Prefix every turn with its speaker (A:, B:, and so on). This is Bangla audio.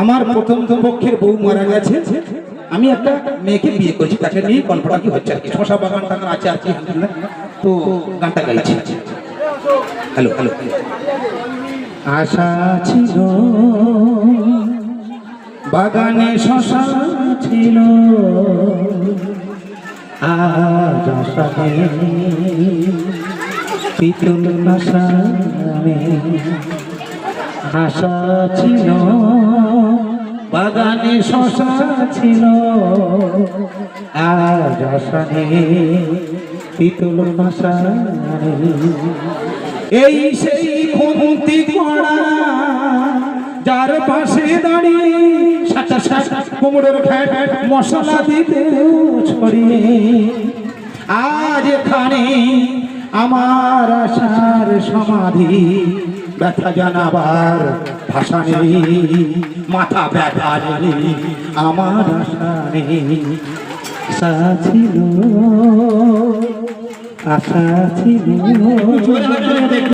A: আমার প্রথম পক্ষের বউ মারা গেছে, আমি একটা মেয়েকে বিয়ে করেছি, তাকে নিয়ে কল্পনা কি হচ্ছে আর কি, শশা বাগান টাগান আছে আর কি, তো গানটা গাইছি। Hello hello. আশা ছিল বাগানে শশা ছিল, আজ আশা পিতল নাশানে। আশা ছিল বাগানে শশা ছিল, আজ আশা পিতল নাশানে। এই সেই খুন্তি কড়া যার পাশে দাঁড়িয়ে সাটা সাটা কুমড়োর ঘ্যাট মশলা দিতে ছড়িয়ে, আজ এখানে আমার আশার সমাধি। ব্যথা জানাবার ভাষা নেই, মাথা ব্যথা নেই, আমার আশা নেই। আশা ছিল, আশা ছিল।